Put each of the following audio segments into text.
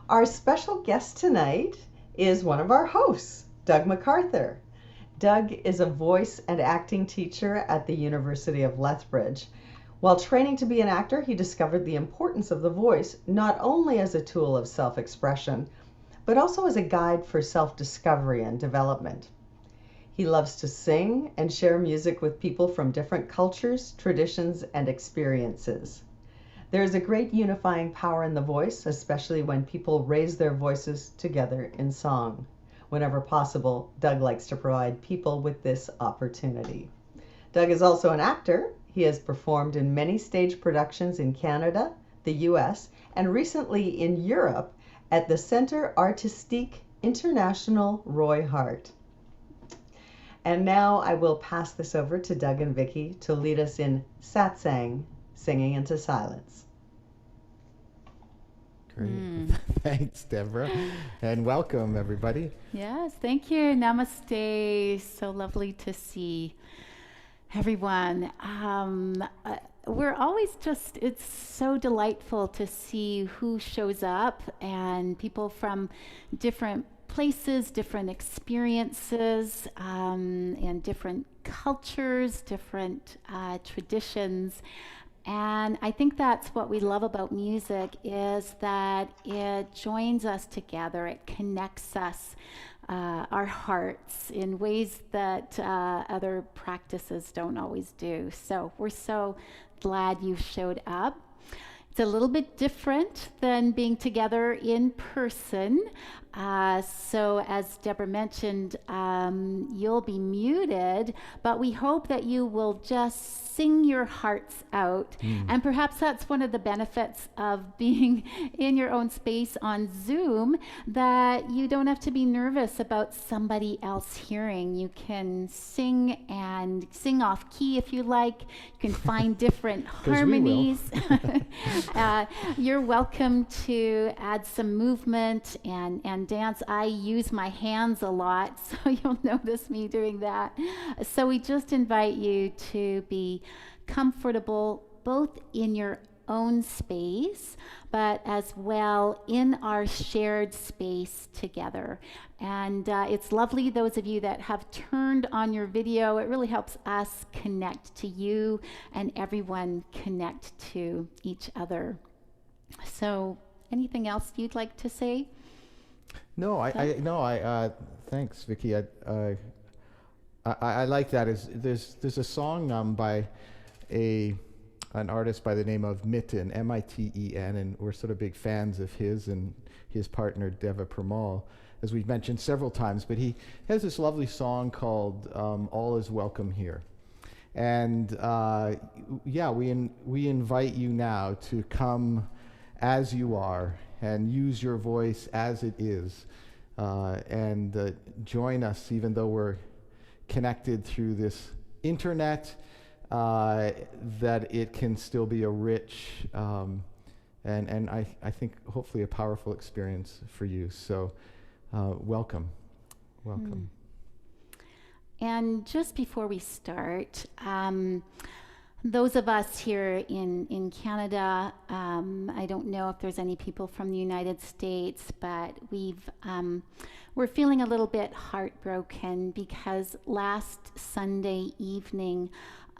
Our special guest tonight is one of our hosts, Doug MacArthur. Doug is a voice and acting teacher at the University of Lethbridge. While training to be an actor, he discovered the importance of the voice not only as a tool of self-expression, but also as a guide for self-discovery and development. He loves to sing and share music with people from different cultures, traditions, and experiences. There is a great unifying power in the voice, especially when people raise their voices together in song. Whenever possible, Doug likes to provide people with this opportunity. Doug is also an actor. He has performed in many stage productions in Canada, the US, and recently in Europe at the Centre Artistique International Roy Hart. And now I will pass this over to Doug and Vicky to lead us in Satsang, Singing into Silence. Great. Thanks, Deborah. And welcome, everybody. Yes, thank you. Namaste. So lovely to see everyone. We're always it's so delightful to see who shows up and people from different places, different experiences, and different cultures, different traditions. And I think that's what we love about music, is that it joins us together, it connects us, our hearts in ways that other practices don't always do. So we're so glad you showed up. It's a little bit different than being together in person. So as Deborah mentioned, you'll be muted, but we hope that you will just sing your hearts out. And perhaps that's one of the benefits of being in your own space on Zoom, that you don't have to be nervous about somebody else hearing. You can sing and sing off key if you like. You can find different harmonies. You're welcome to add some movement and dance. I use my hands a lot, so you'll notice me doing that. So we just invite you to be comfortable both in your own space, but as well in our shared space together. And it's lovely, those of you that have turned on your video. It really helps us connect to you and everyone connect to each other. So anything else you'd like to say? Thanks, Vicky. I like that. There's a song by an artist by the name of Mitten, Mitten, and we're sort of big fans of his and his partner Deva Premal, as we've mentioned several times. But he has this lovely song called "All Is Welcome Here," and we invite you now to come as you are and use your voice as it is, and join us, even though we're connected through this internet, that it can still be a rich and I think hopefully a powerful experience for you. So welcome. And just before we start, those of us here in Canada, I don't know if there's any people from the United States, but we're feeling a little bit heartbroken because last Sunday evening,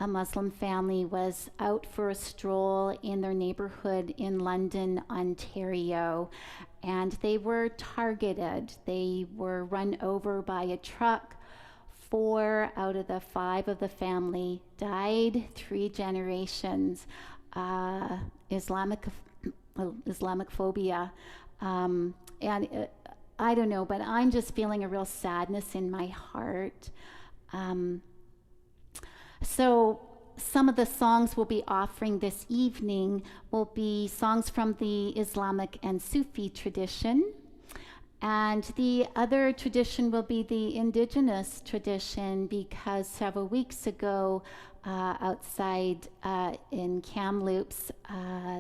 a Muslim family was out for a stroll in their neighborhood in London, Ontario, and they were targeted. They were run over by a truck. 4 out of the 5 of the family died. 3 generations. Islamic phobia. And I don't know, but I'm just feeling a real sadness in my heart. So some of the songs we'll be offering this evening will be songs from the Islamic and Sufi tradition. And the other tradition will be the indigenous tradition, because several weeks ago outside in Kamloops,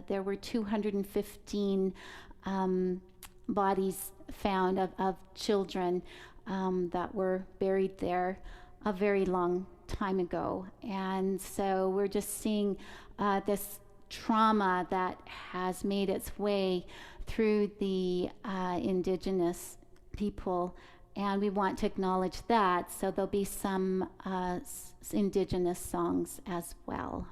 there were 215 bodies found of children that were buried there a very long time ago. And so we're just seeing this trauma that has made its way through the Indigenous people, and we want to acknowledge that. So there'll be some Indigenous songs as well.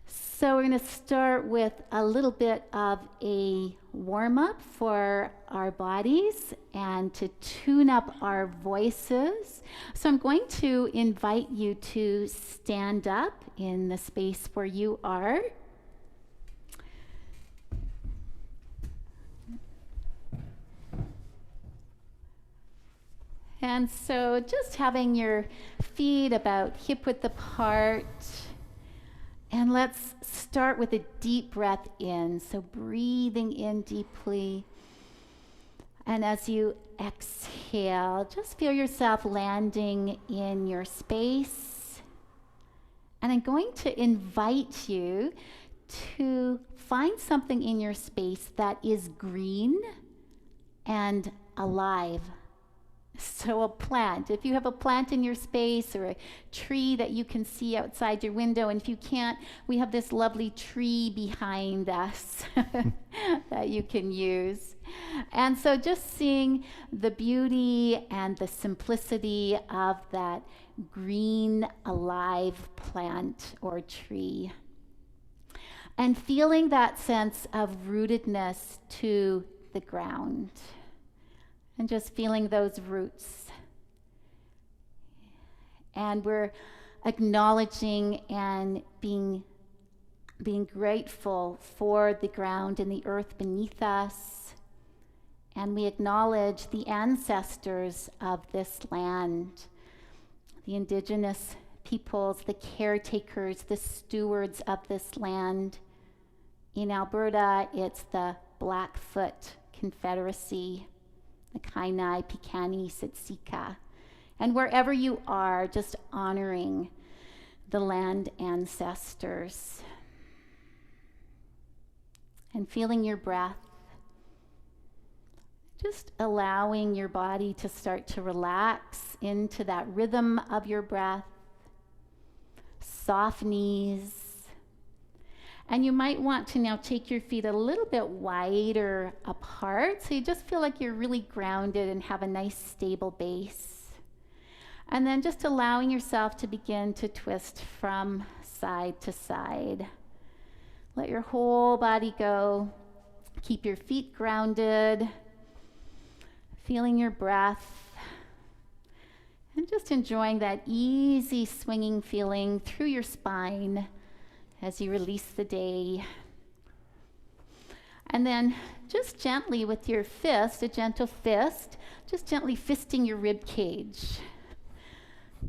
So we're going to start with a little bit of a warm-up for our bodies and to tune up our voices. So I'm going to invite you to stand up in the space where you are. And so just having your feet about hip-width apart. And let's start with a deep breath in. So breathing in deeply. And as you exhale, just feel yourself landing in your space. And I'm going to invite you to find something in your space that is green and alive. So a plant, if you have a plant in your space or a tree that you can see outside your window, and if you can't, we have this lovely tree behind us that you can use. And so just seeing the beauty and the simplicity of that green, alive plant or tree. And feeling that sense of rootedness to the ground. And just feeling those roots. And we're acknowledging and being grateful for the ground and the earth beneath us. And we acknowledge the ancestors of this land, the Indigenous peoples, the caretakers, the stewards of this land. In Alberta, it's the Blackfoot Confederacy, the Kainai, Piikani, Siksika. And wherever you are, just honoring the land ancestors. And feeling your breath. Just allowing your body to start to relax into that rhythm of your breath. Soft knees. And you might want to now take your feet a little bit wider apart, so you just feel like you're really grounded and have a nice stable base. And then just allowing yourself to begin to twist from side to side. Let your whole body go. Keep your feet grounded. Feeling your breath. And just enjoying that easy swinging feeling through your spine as you release the day. And then just gently with your fist, a gentle fist, just gently fisting your rib cage.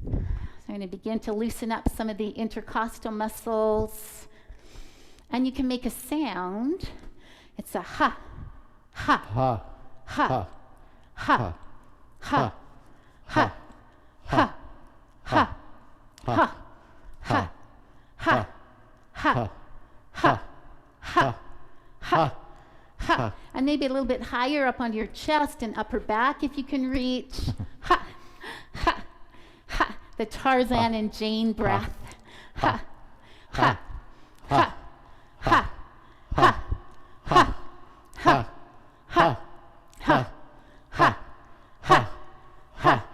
So I'm going to begin to loosen up some of the intercostal muscles. And you can make a sound. It's a ha, ha, ha, ha, ha, ha, ha, ha, ha, ha, ha, ha. Ha, ha, ha, ha, ha. And maybe a little bit higher up onto your chest and upper back if you can reach. Ha, ha, ha. The Tarzan and Jane breath. Ha, ha, ha, ha, ha, ha, ha, ha, ha, ha, ha, ha,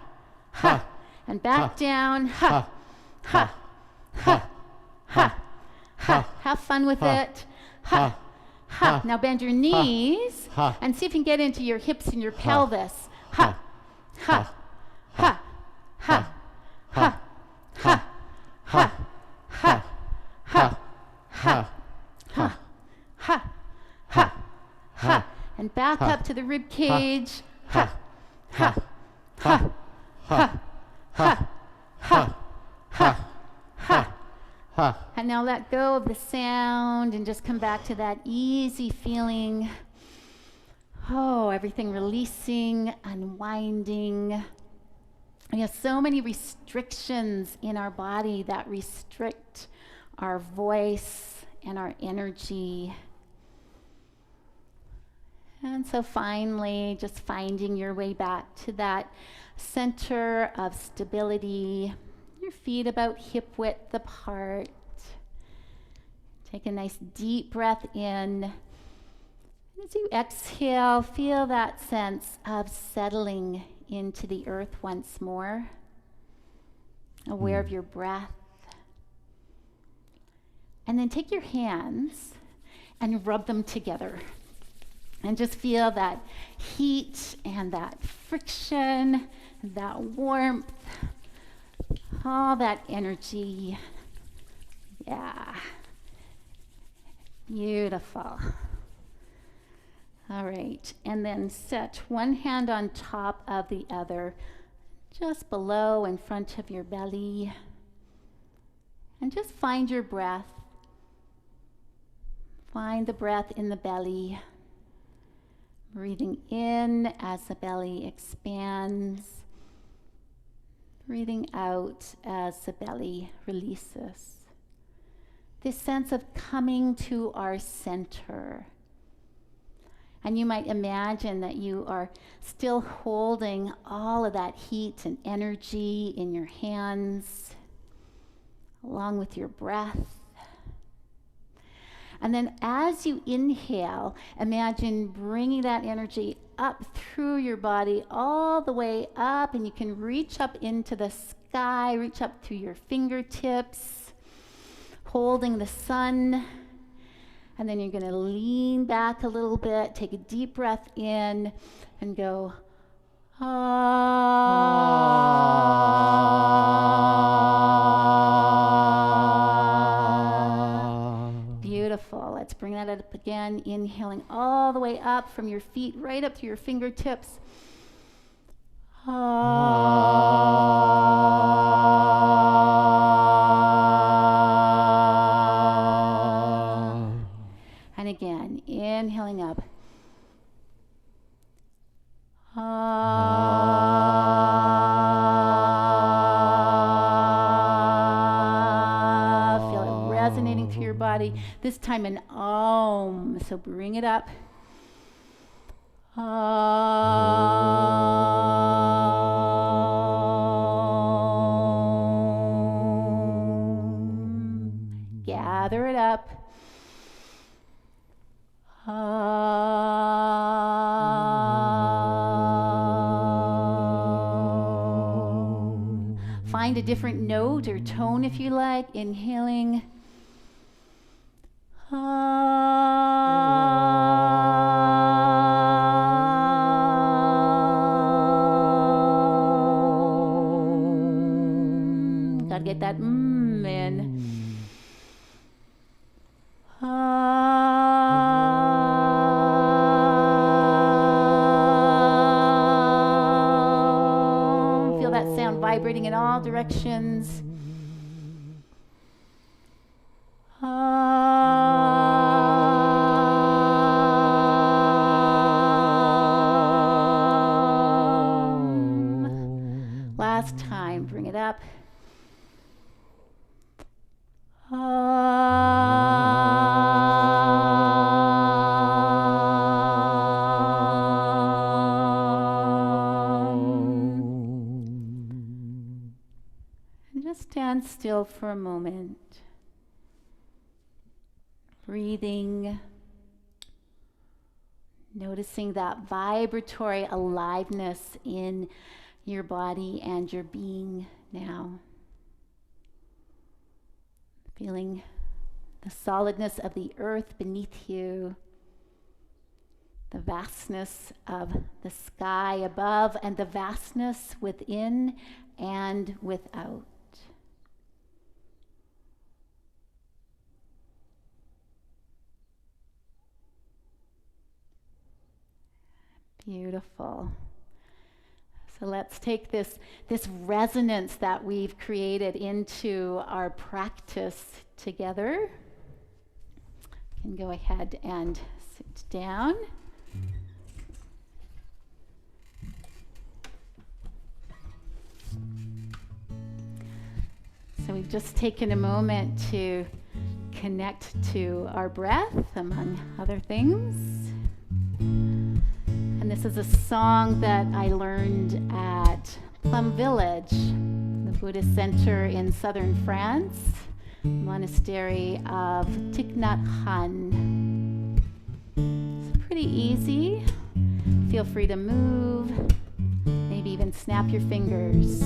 ha. And back down. Ha, ha, ha, ha. Ha. Have fun with it. Ha. Ha. Now bend your knees and see if you can get into your hips and your pelvis. Ha. Ha. Ha. Ha. Ha. Ha. Ha. Ha. Ha. Ha. Ha. Ha. Ha. Ha. And back up to the rib cage. Ha. Ha. Ha. Ha. Ha. Ha. Ha. Ha. And now let go of the sound and just come back to that easy feeling. Oh, everything releasing, unwinding. We have so many restrictions in our body that restrict our voice and our energy. And so finally, just finding your way back to that center of stability. Your feet about hip width apart. Take a nice deep breath in As you exhale, feel that sense of settling into the earth once more, aware of your breath. And then take your hands and rub them together. And just feel that heat and that friction, that warmth, all that energy. Yeah. Beautiful. All right. And then set one hand on top of the other, just below in front of your belly. And just find your breath. Find the breath in the belly. Breathing in as the belly expands. Breathing out as the belly releases. This sense of coming to our center. And you might imagine that you are still holding all of that heat and energy in your hands, along with your breath. And then as you inhale, imagine bringing that energy up through your body, all the way up, and you can reach up into the sky, reach up to your fingertips, holding the sun. And then you're going to lean back a little bit, take a deep breath in, and go, ah. Beautiful. Let's bring that up again, inhaling all the way up from your feet, right up to your fingertips. And again, inhaling up. Feel it resonating through your body. This time an Om. So bring it up. Gather it up. Find a different note or tone if you like. Inhaling. Gotta get that in. Feel that sound vibrating in all directions. Last time, bring it up. And just stand still for a moment. Breathing. Noticing that vibratory aliveness in your body and your being now. Feeling the solidness of the earth beneath you, the vastness of the sky above, and the vastness within and without. Beautiful. So let's take this resonance that we've created into our practice together. You can go ahead and sit down. So we've just taken a moment to connect to our breath, among other things. And this is a song that I learned at Plum Village, the Buddhist center in southern France, monastery of Thich Nhat Hanh. It's a pretty easy. Feel free to move, maybe even snap your fingers.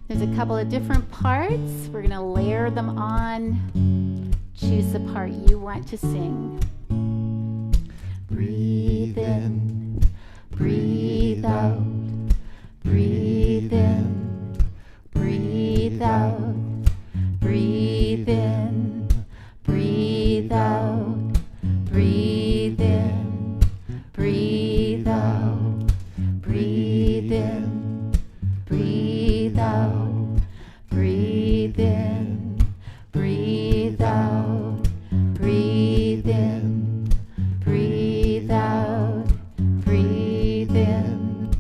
There's a couple of different parts. We're gonna layer them on. Choose the part you want to sing. Breathe in, breathe out, breathe in, breathe out, breathe in, breathe out, breathe in, breathe out, breathe in, breathe out, breathe in, breathe out, breathe in, breathe out, breathe in,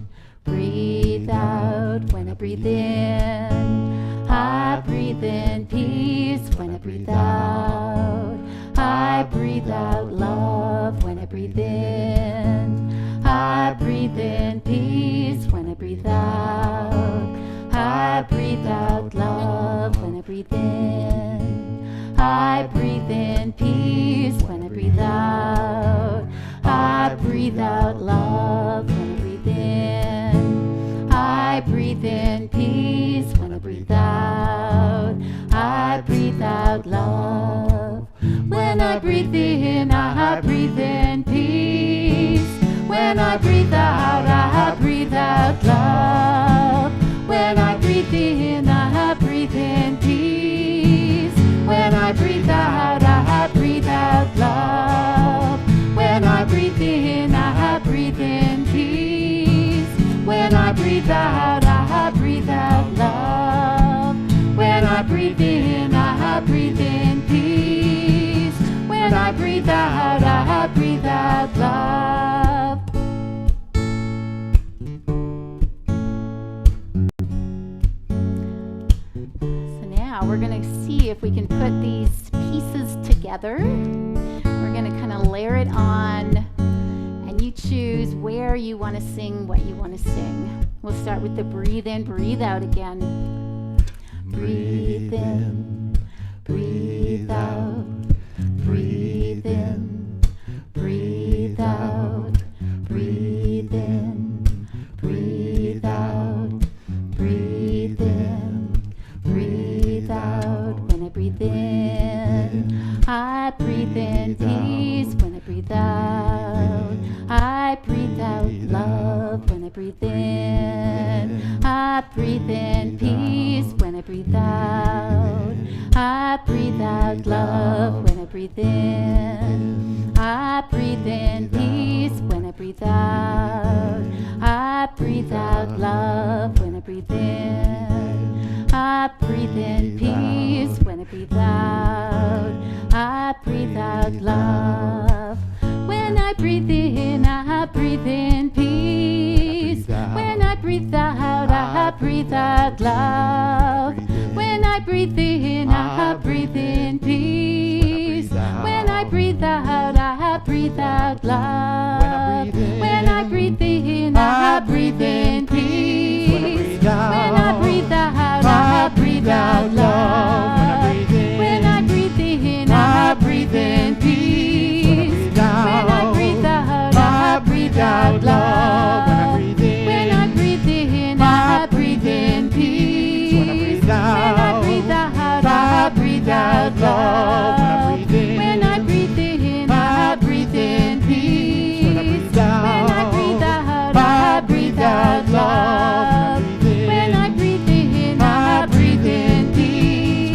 breathe out. When I breathe in, I breathe in peace. When I breathe out, I breathe out love. When I breathe in, I breathe in peace. When I breathe out, I breathe out love. When I breathe in, I breathe in peace. When I breathe out, I breathe out love. When I breathe in, I breathe in peace. When I breathe out, I breathe out love. When I breathe in, I breathe in peace. When I breathe out, I breathe out love. When I breathe in, I breathe in peace. When I breathe out, I breathe out love. When I breathe in, I breathe in peace. When I breathe out, I breathe out love. When I breathe in, I breathe in peace. When I breathe out, I breathe out love. So now we're going to see if we can put these pieces together. We're going to kind of layer it on, and you choose where you want to sing, what you want to sing. We'll start with the breathe in, breathe out again. Breathe in, breathe out, breathe in, breathe out, breathe in, breathe out, breathe in, breathe out. When I breathe in, I breathe in peace. When I breathe out, I breathe out love. When I breathe in, I breathe in peace. When I breathe out, I breathe out love. When I breathe in, I breathe in peace. When I breathe out, I breathe out love. When I breathe in, I breathe in peace. When I breathe out, I breathe out love. When I breathe in, I breathe in peace. When I breathe out, I breathe out love. When I breathe in, I breathe in peace. When I breathe out, I breathe out love. When I breathe in, I breathe in peace. When I breathe out, I breathe out love. When I breathe in, I breathe in peace. When I breathe out, I breathe out love. When I breathe in, I breathe in peace. When I breathe out, I breathe out love. When I breathe in, I breathe in peace. When I breathe out, I breathe out love. When I breathe in, I breathe in peace.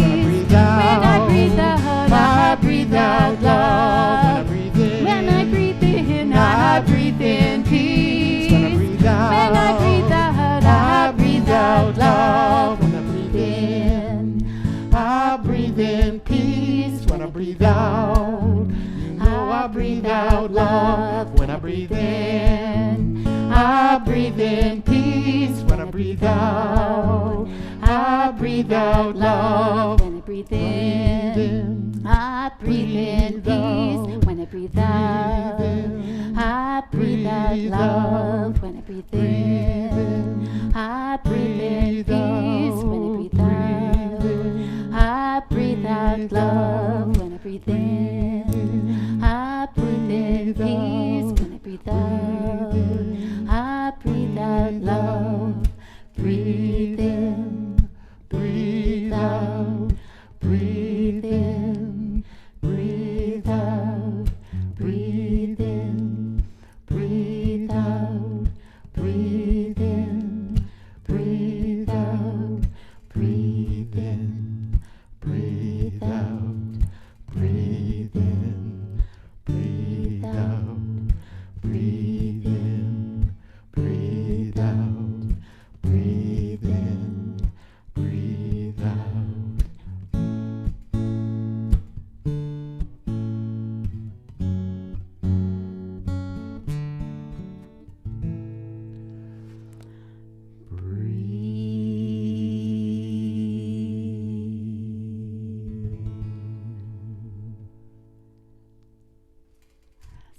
When I breathe out, I breathe out love. When I breathe in, I breathe in peace. When I breathe out, I breathe out love. When I breathe in, I breathe in peace. When I breathe out, I breathe out love. When I breathe in, I breathe in peace. When I breathe out, I breathe out love. When I breathe in, I breathe in peace. When I breathe out, I breathe out love. When I breathe in, I breathe in peace. When I breathe out, I breathe out love. When I breathe in, I breathe in peace. breathe out. I breathe out love. Breathe in, breathe out. Breathe in, breathe out. Breathe in, breathe out. Breathe in, breathe out. Breathe in, breathe out. Breathe in, breathe out. Breathe in, breathe out. Breathe in, breathe out.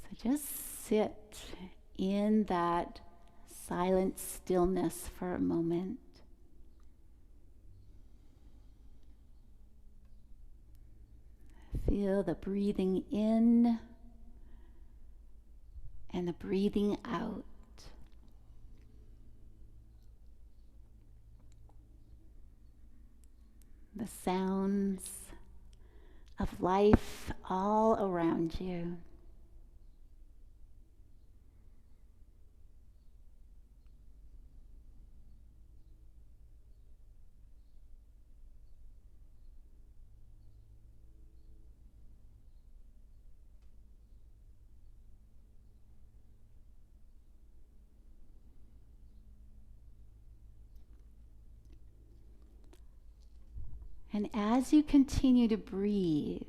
So just sit in that silent stillness for a moment. Feel the breathing in and the breathing out. The sounds of life all around you. And as you continue to breathe,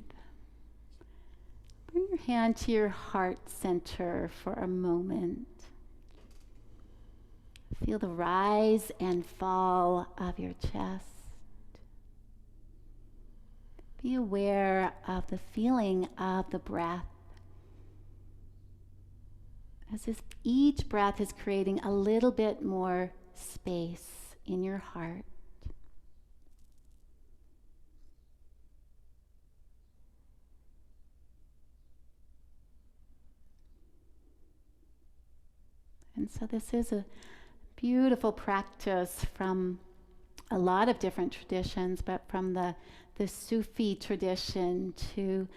bring your hand to your heart center for a moment. Feel the rise and fall of your chest. Be aware of the feeling of the breath, as if each breath is creating a little bit more space in your heart. And so this is a beautiful practice from a lot of different traditions, but from the Sufi tradition, to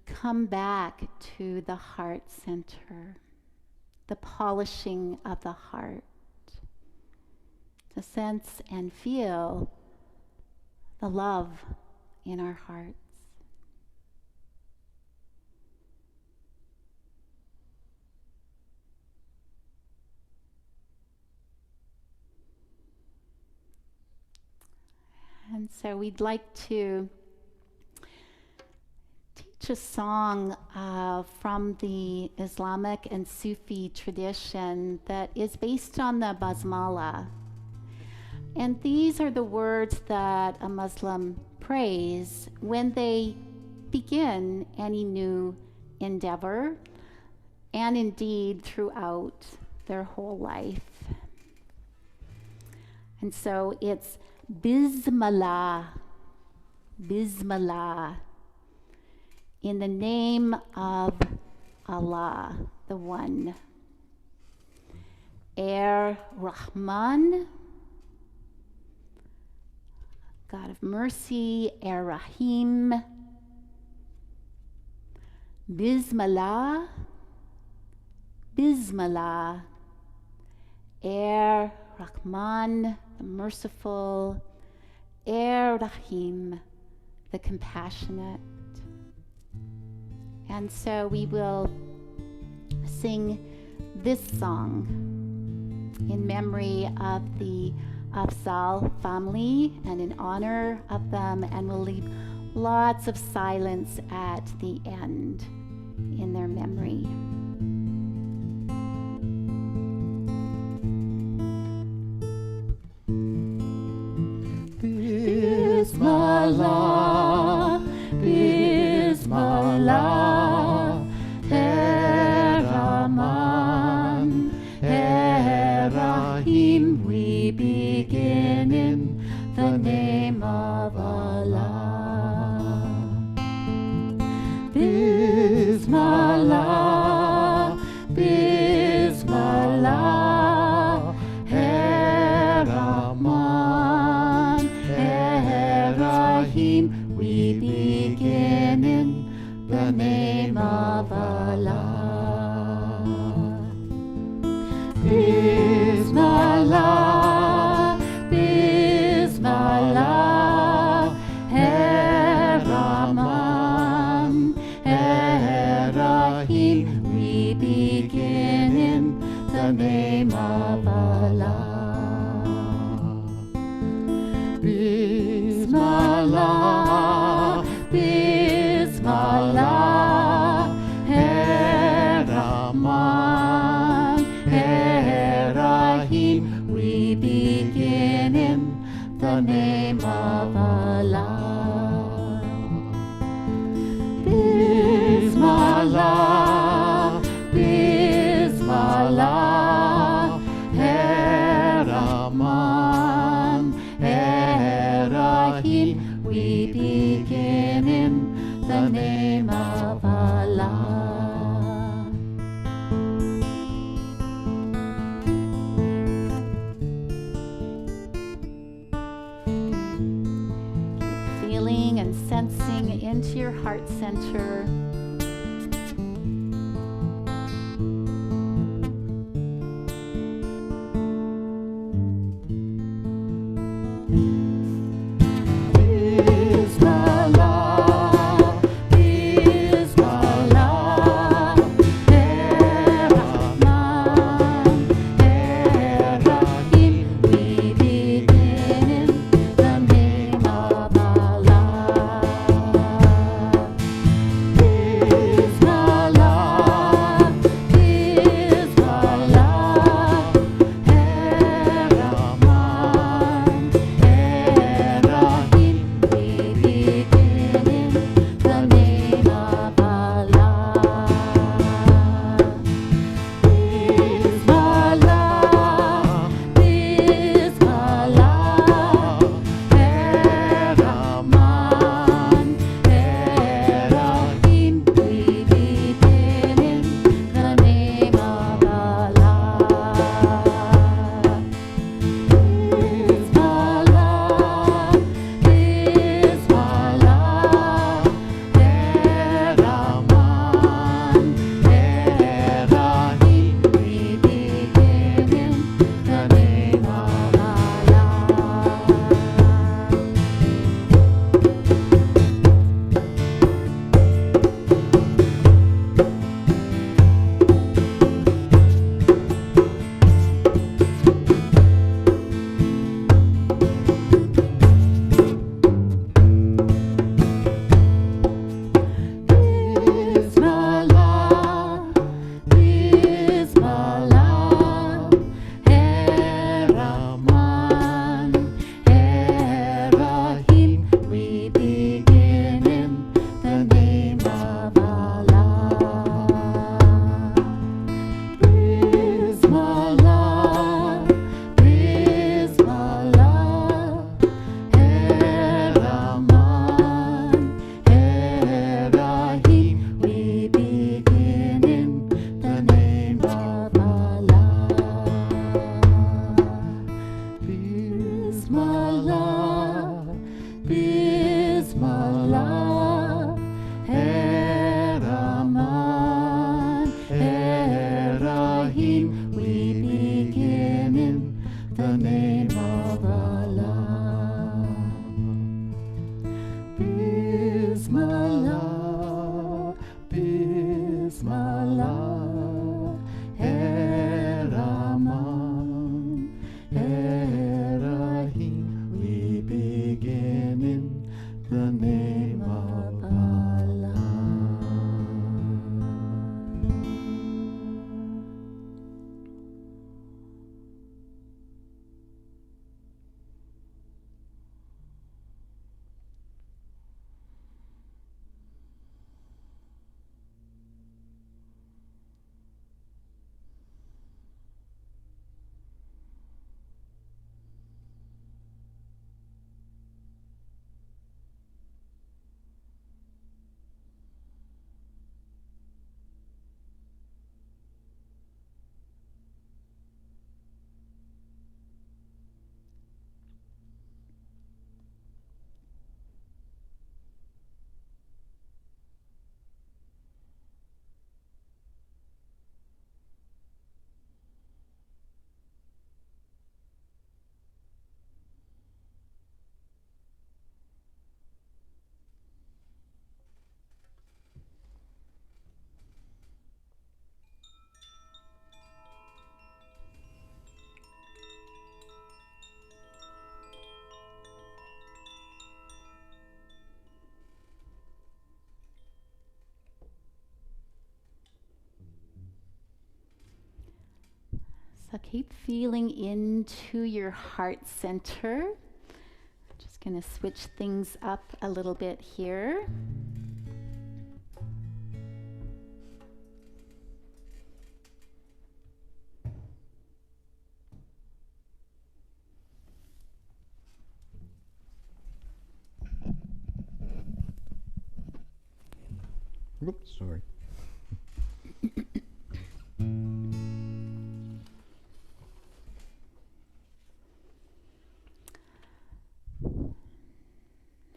come back to the heart center, the polishing of the heart, to sense and feel the love in our hearts. And so we'd like to teach a song from the Islamic and Sufi tradition that is based on the Basmala. And these are the words that a Muslim prays when they begin any new endeavor, and indeed throughout their whole life. And so it's Bismillah, Bismillah, in the name of Allah, the One. Rahman, God of mercy, Rahim. Bismillah, Bismillah, Rahman, the merciful, Rahim, the compassionate. And so we will sing this song in memory of the Afzal family and in honor of them, and we'll leave lots of silence at the end in their memory. Bismillah, Bismillah, Rahman, Rahim, we begin in the name of Allah. Bismillah, Bismillah. Bismillah, Bismillah, Rahman, Rahim. We begin in the name of Allah. Bismillah, Bismillah, Rahman, Rahim. We begin in the name of Allah. Bismillah, Bismillah, Rahman, Rahim. We begin in the name of Allah. Feeling and sensing into your heart center. So keep feeling into your heart center. Just going to switch things up a little bit here. Oops, sorry.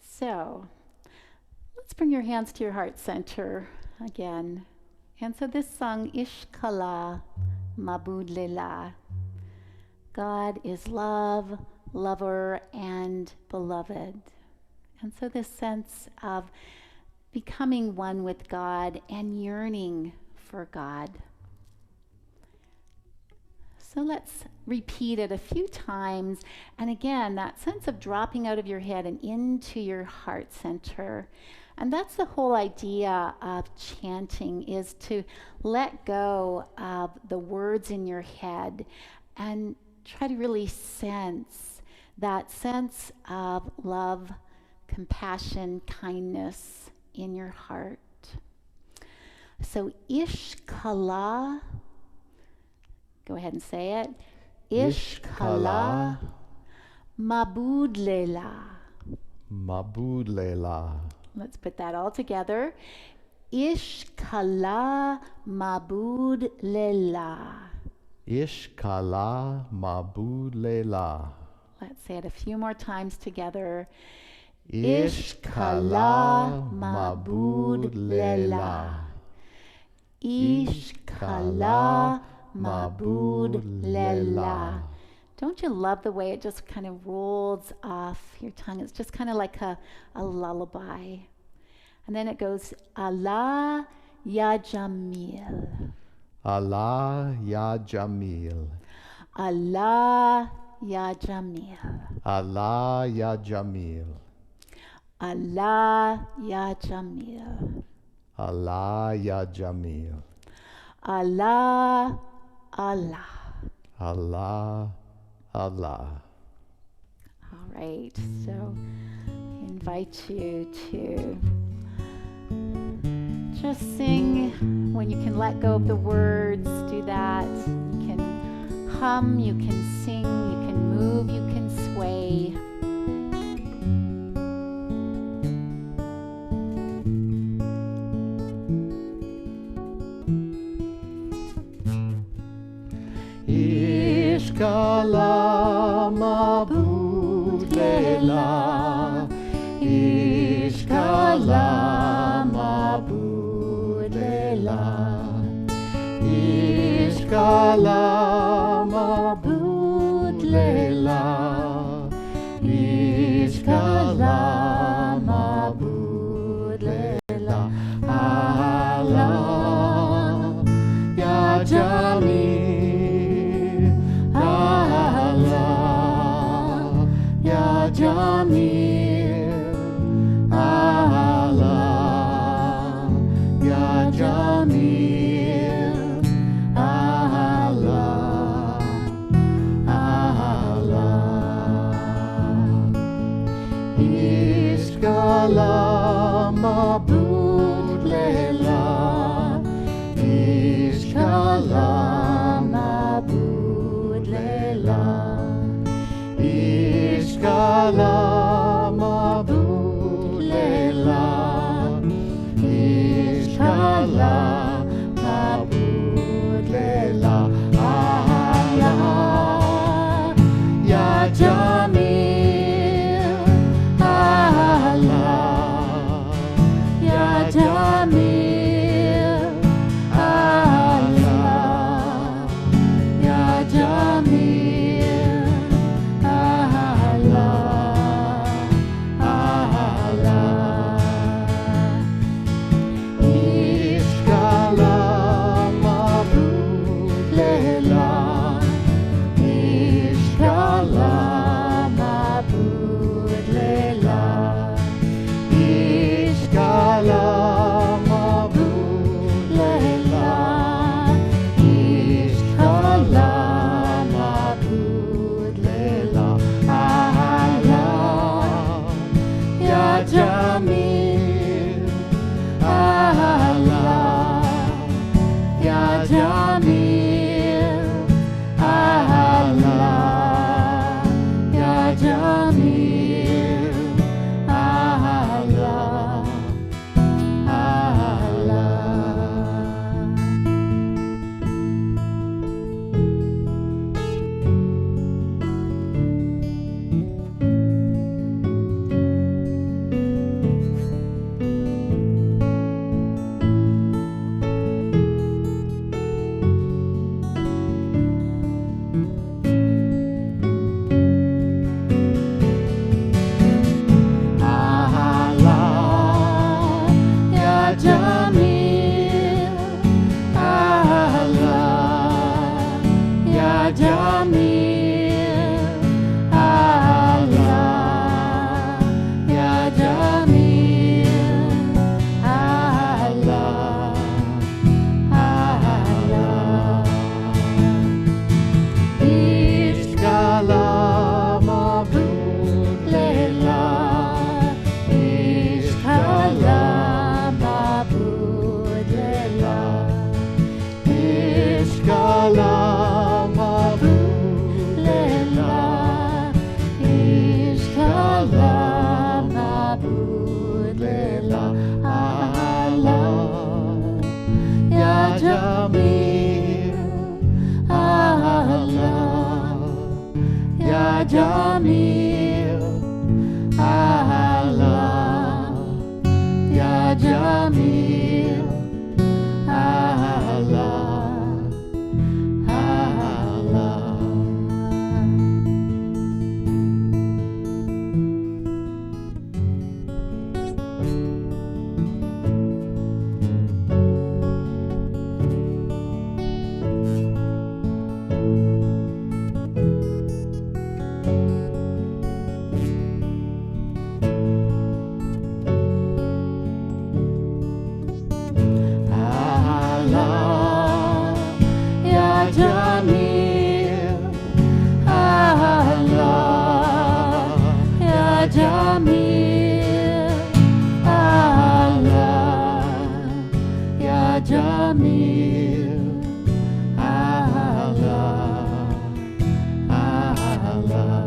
So, let's bring your hands to your heart center again. And so this song, Ishkala Mabud Lela. God is love, lover, and beloved. And so this sense of becoming one with God and yearning for God. So let's repeat it a few times. And again, that sense of dropping out of your head and into your heart center. And that's the whole idea of chanting, is to let go of the words in your head and try to really sense that sense of love, compassion, kindness in your heart. So Ishkala, go ahead and say it. Ishkala Mabud Lela. Mabud Lela. Let's put that all together. Ishkala Mabud Lela. Ishkala Mabud Lela. Let's say it a few more times together. Ishkala Mabud Lela. Ishkala Mabud Lela. Don't you love the way it just kind of rolls off your tongue? It's just kind of like a lullaby. And then it goes, Allah Ya Jamil. Allah Ya Jamil. Allah Ya Jamil. Allah Ya Jamil. Allah Ya Jamil. Allah Ya Jamil. Allah, Allah. Allah, Allah. All right, so I invite you to just sing. When you can let go of the words, do that. You can hum, you can sing, you can move, you can sway. Ishkala Mabud Lela. Ishkala Mabud Lela. Ishkala Mabud Lela. Ishkala Mabud Lela. Allah Ya Jamil. Allah Ya Jamil. Allah Ya Jamil. Allah, Allah. Ishkala Mabud Lela. Ishkala Mabud Lela. Ishkala Mabud Lela. Ishkala Mabud Lela. Allah Ya Jamil. Allah Ya Jamil. Allah Ya Jamil. Allah, Allah. Ishkala Mabud Lela. Ishkala Jamil, Allah, Ya Jamil, Allah, Allah. Ishkala mabud lela, Ishkala mabud lela, Ishkala mabud lela, Ishkala mabud lela, Allah, Ya Jamil, Allah, Ya Jamil, Allah, Ya Jamil, Allah, Allah. Allah, Ya Jamil, Allah, Ya Jamil, Allah, Ya Jamil, Allah, Allah.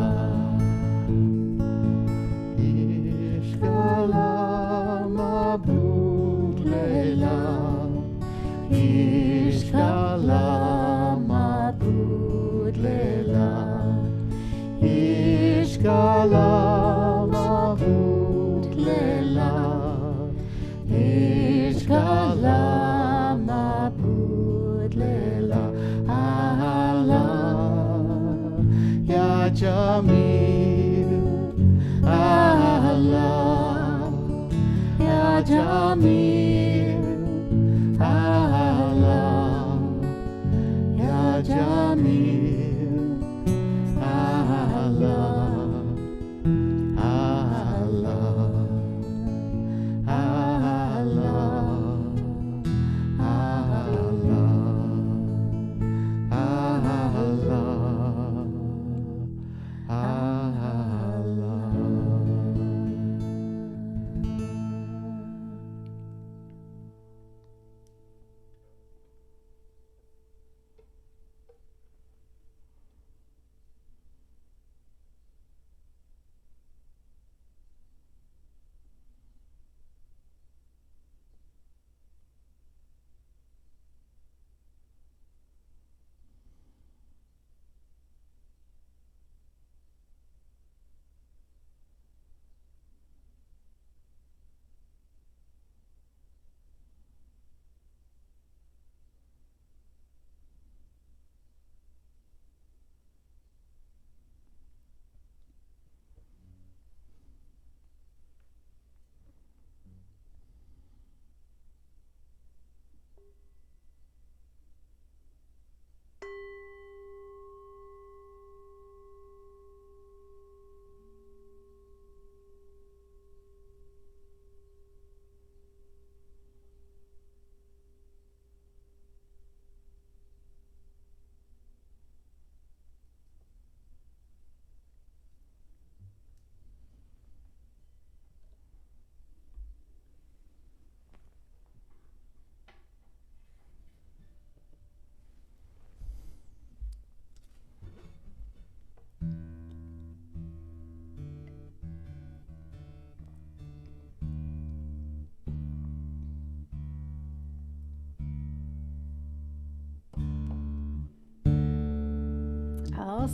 Ishkala mabud lela, Ishkala mabud lela, Ishkala mabud lela, Ishkala mabud lela, Allah, Ya Jamil, Allah, Ya Jamil, Allah, Ya Jamil, Allah, Allah,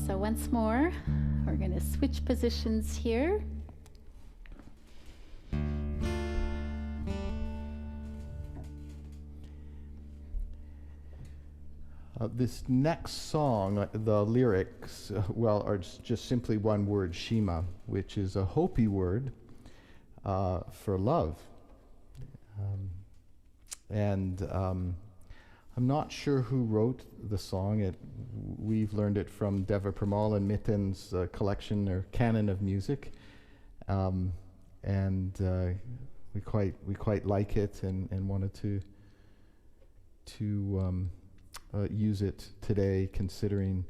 So once more, we're going to switch positions here. This next song, the lyrics, are just simply one word, Shema, which is a Hopi word for love. I'm not sure who wrote the song. We've learned it from Deva Premal and Mitten's collection or canon of music, and we quite like it and wanted to use it today, considering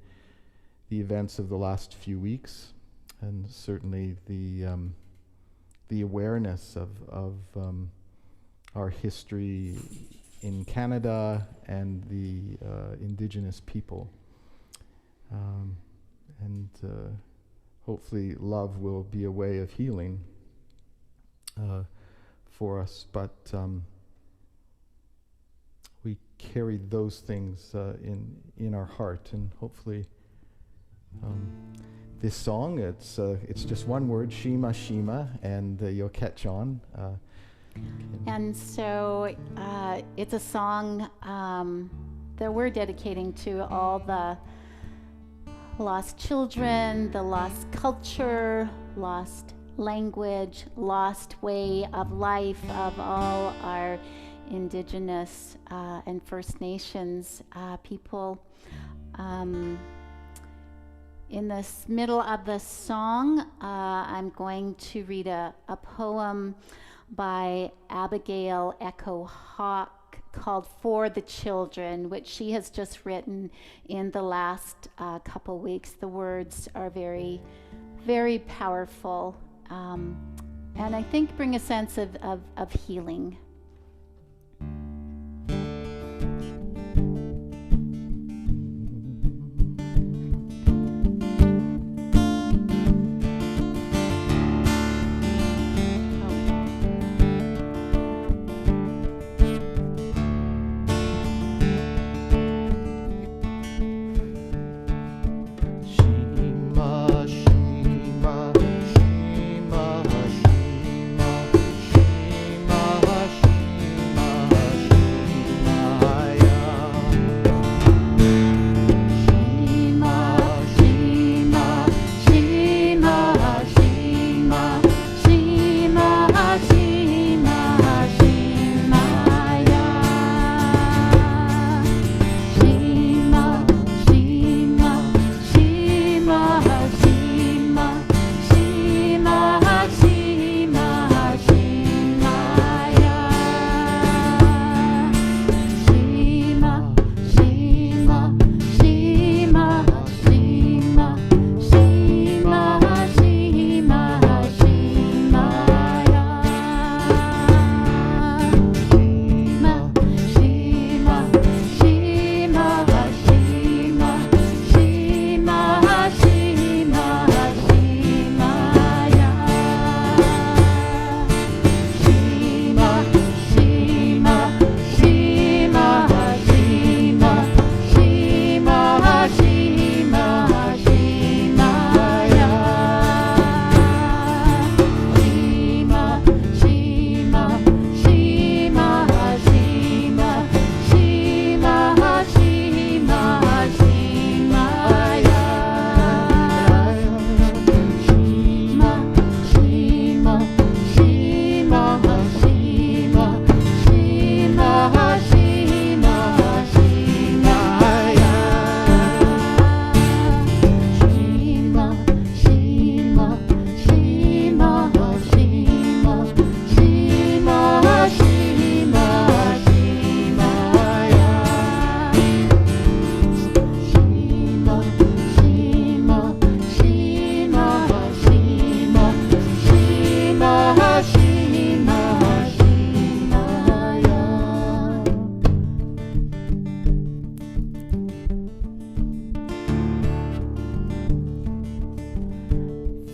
the events of the last few weeks, and certainly the awareness of our history in Canada and the Indigenous people. And hopefully love will be a way of healing for us, but we carry those things in our heart, and hopefully this song, it's just one word, Shima Shima, and you'll catch on. And so it's a song that we're dedicating to all the lost children, the lost culture, lost language, lost way of life of all our Indigenous and First Nations people. In the middle of the song, I'm going to read a poem by Abigail Echo Hawk called For the Children, which she has just written in the last couple weeks. The words are very, very powerful, and I think bring a sense of healing.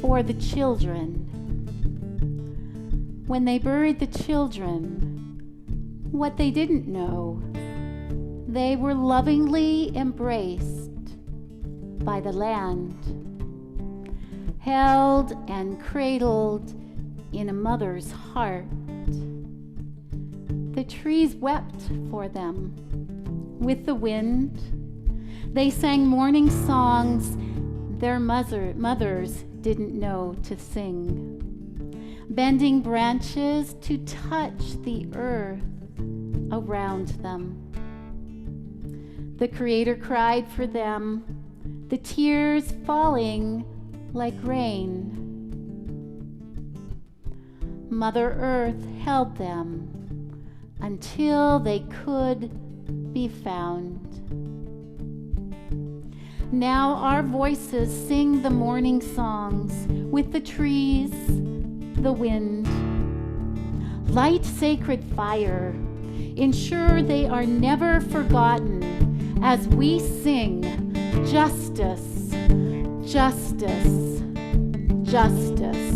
For the children. When they buried the children, what they didn't know, they were lovingly embraced by the land, held and cradled in a mother's heart. The trees wept for them with the wind. They sang mourning songs their mothers didn't know to sing, bending branches to touch the earth around them. The Creator cried for them, the tears falling like rain. Mother Earth held them until they could be found. Now our voices sing the morning songs with the trees, the wind. Light sacred fire, ensure they are never forgotten as we sing justice, justice, justice.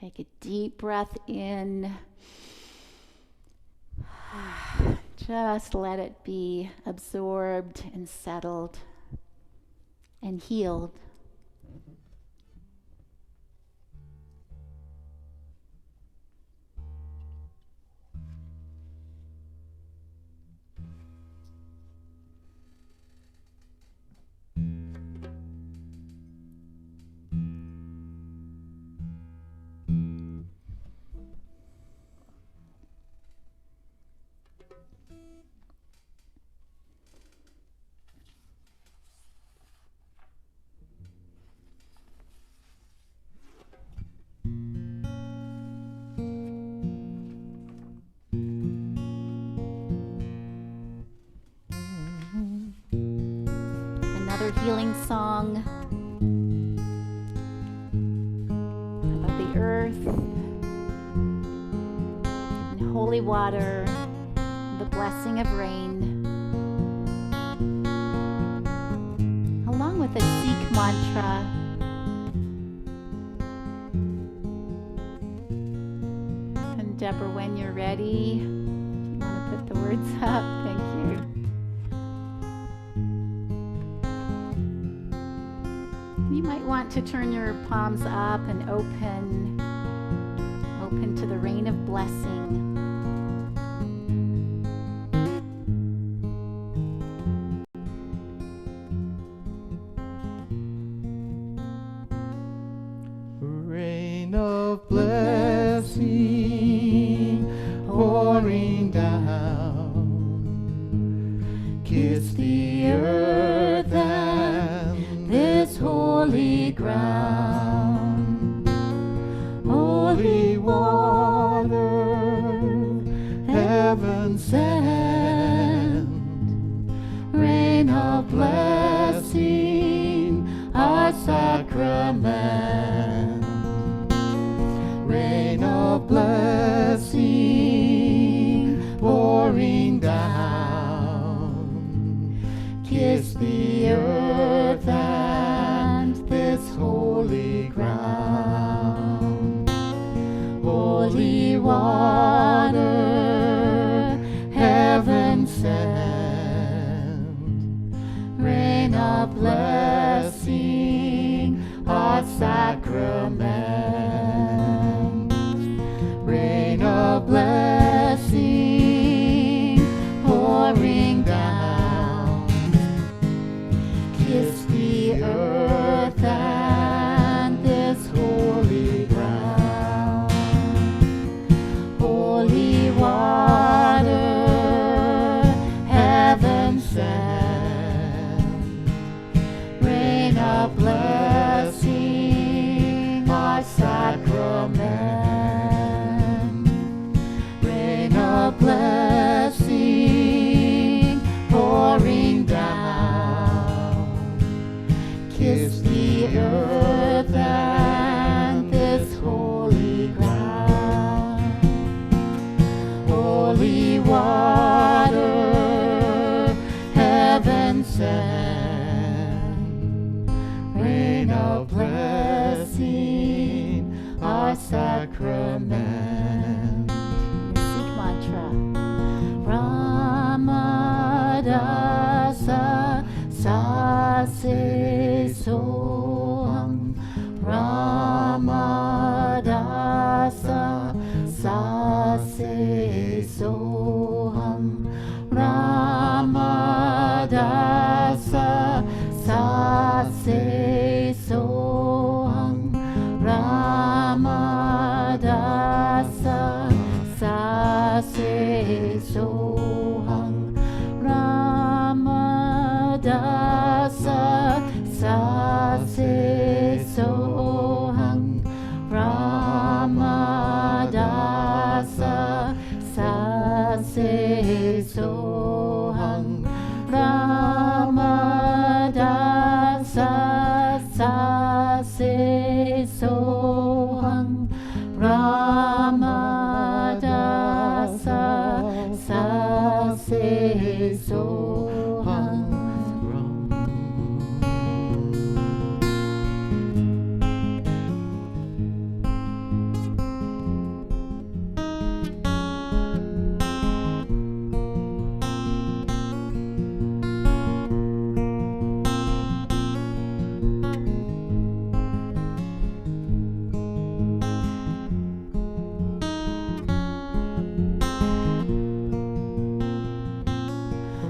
Take a deep breath in. Just let it be absorbed and settled and healed. Healing song about the earth and holy water, the blessing of rain, along with a Sikh mantra. And Deborah, when you're ready, if you want to put the words up, thank you. You might want to turn your palms up and open to the rain of blessing. Rain of blessing pouring down, kiss the earth and this holy ground, holy water, heaven sent, holy water, heaven send, rain of blessing, our sacrament, rain of blessing, pouring down, kiss the earth and this holy ground. Holy water, heaven send, rain of blessing, our sacrament, rain of blessing, pouring down, kiss the earth and this holy ground. Holy water, heaven send, rain of blessing, our sacrament. Seek mantra. Ramadasa sase soham, Ramadasa sase soham, Ramadasa sase soham, Ramadasa sase soham, Ramadasa sase soham, Ramadasa sase soham, Ramadasa sase soham, Ramadasa sase soham.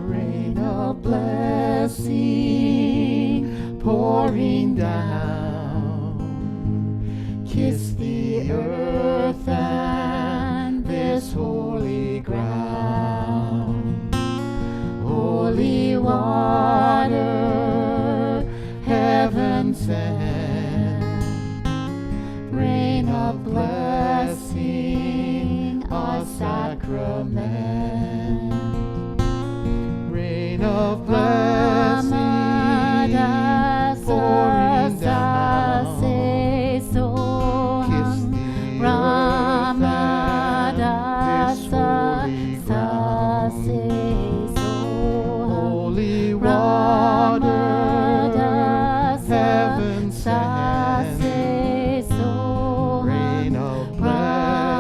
Rain of blessing, pouring down, kiss the earth and this holy ground. Holy water, heaven send, rain of blessing, our sacrament, rain of blessing, pouring down, kiss the earth and this holy ground. Holy water, heaven send, rain of blessing,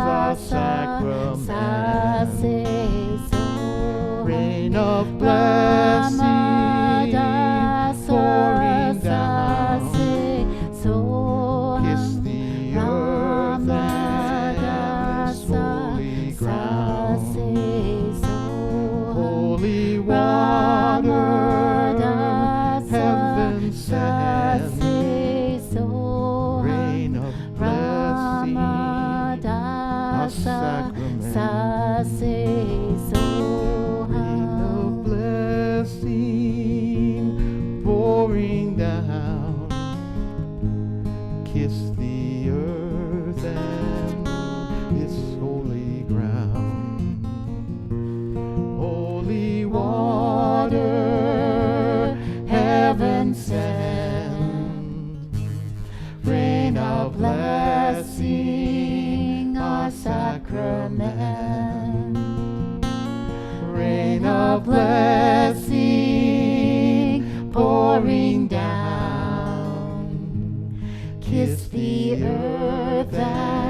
our sacrament, rain of blessing, pouring down, kiss the earth and this holy ground. Holy water, heaven send, rain of blessing, our sacrament, rain of blessing, pouring down, kiss the earth and its holy ground. Holy water, heaven send, rain of blessing, our sacrament, rain of blessing, pouring down, kiss the earth and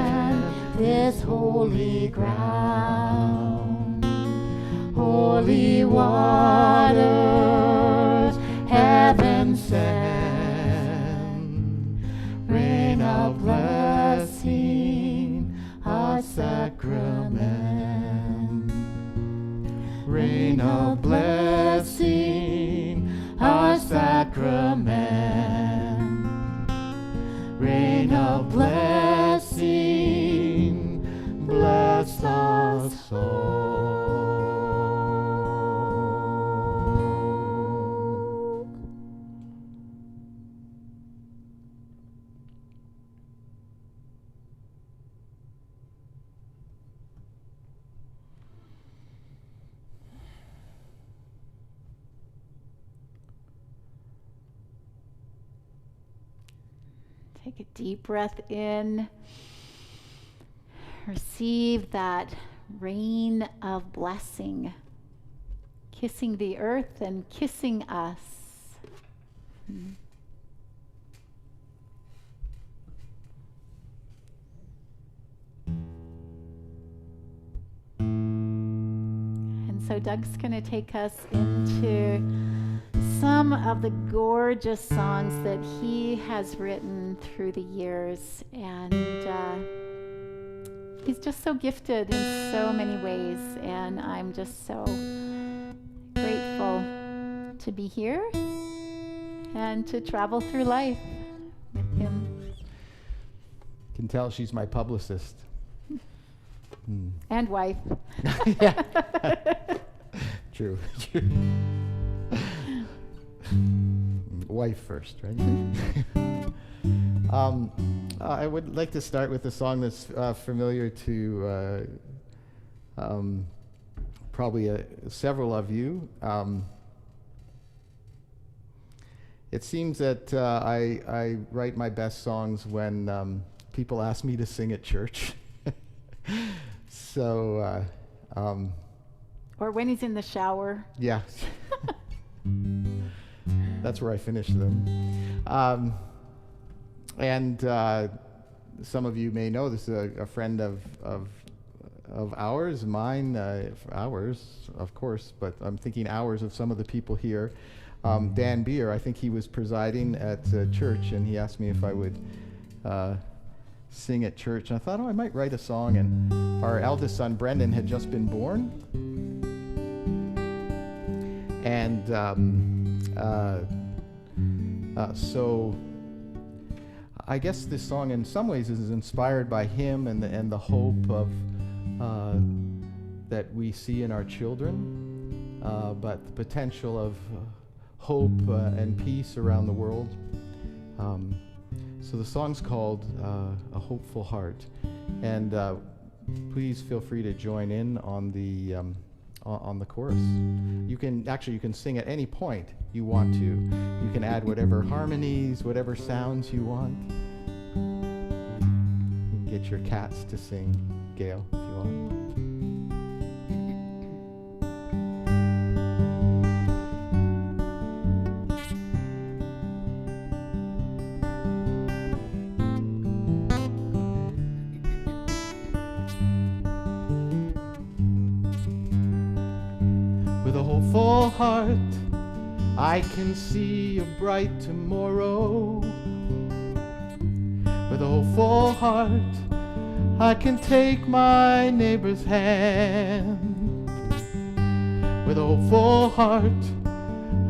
holy ground. Holy waters, heaven send, rain of blessing, a sacrament. Rain of blessing, a sacrament. Rain of blessing, bless us all. Take a deep breath in. Receive that rain of blessing, kissing the earth and kissing us. And so Doug's going to take us into some of the gorgeous songs that he has written through the years, and he's just so gifted in so many ways, and I'm just so grateful to be here and to travel through life with him. Can tell she's my publicist. And wife. Yeah. True. Wife first, right? I would like to start with a song that's familiar to probably several of you. It seems that I write my best songs when people ask me to sing at church. So, or when he's in the shower. Yeah. That's where I finish them. And some of you may know this is a friend of ours, mine, ours, of course, but I'm thinking ours of some of the people here. Dan Beer, I think he was presiding at church, and he asked me if I would sing at church. And I thought, I might write a song. And our eldest son, Brendan, had just been born. And so I guess this song in some ways is inspired by him and the hope of that we see in our children, but the potential of hope and peace around the world. So the song's called A Hopeful Heart, and please feel free to join in on the chorus. You can sing at any point you want to. You can add whatever harmonies, whatever sounds you want. You can get your cats to sing, Gail, if you want. With a hopeful heart, I can see a bright tomorrow. With a hopeful heart, I can take my neighbor's hand. With a hopeful heart,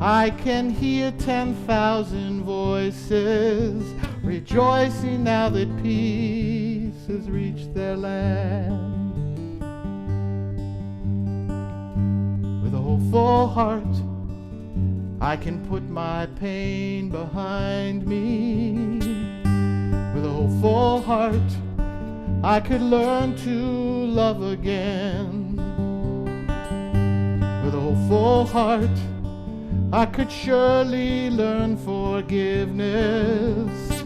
I can hear 10,000 voices rejoicing now that peace has reached their land. With a hopeful heart, I can put my pain behind me. With a hopeful heart, I could learn to love again. With a hopeful heart, I could surely learn forgiveness,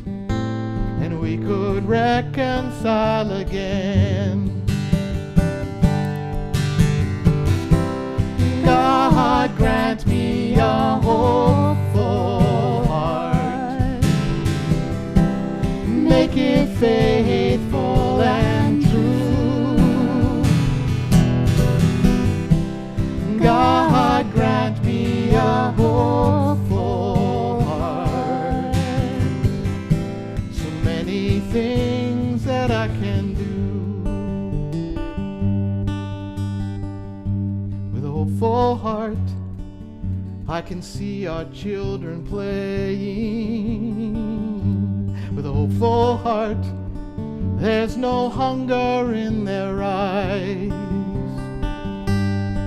and we could reconcile again. God grant me a hopeful heart, make it faithful and true. I can see our children playing with a hopeful heart. There's no hunger in their eyes.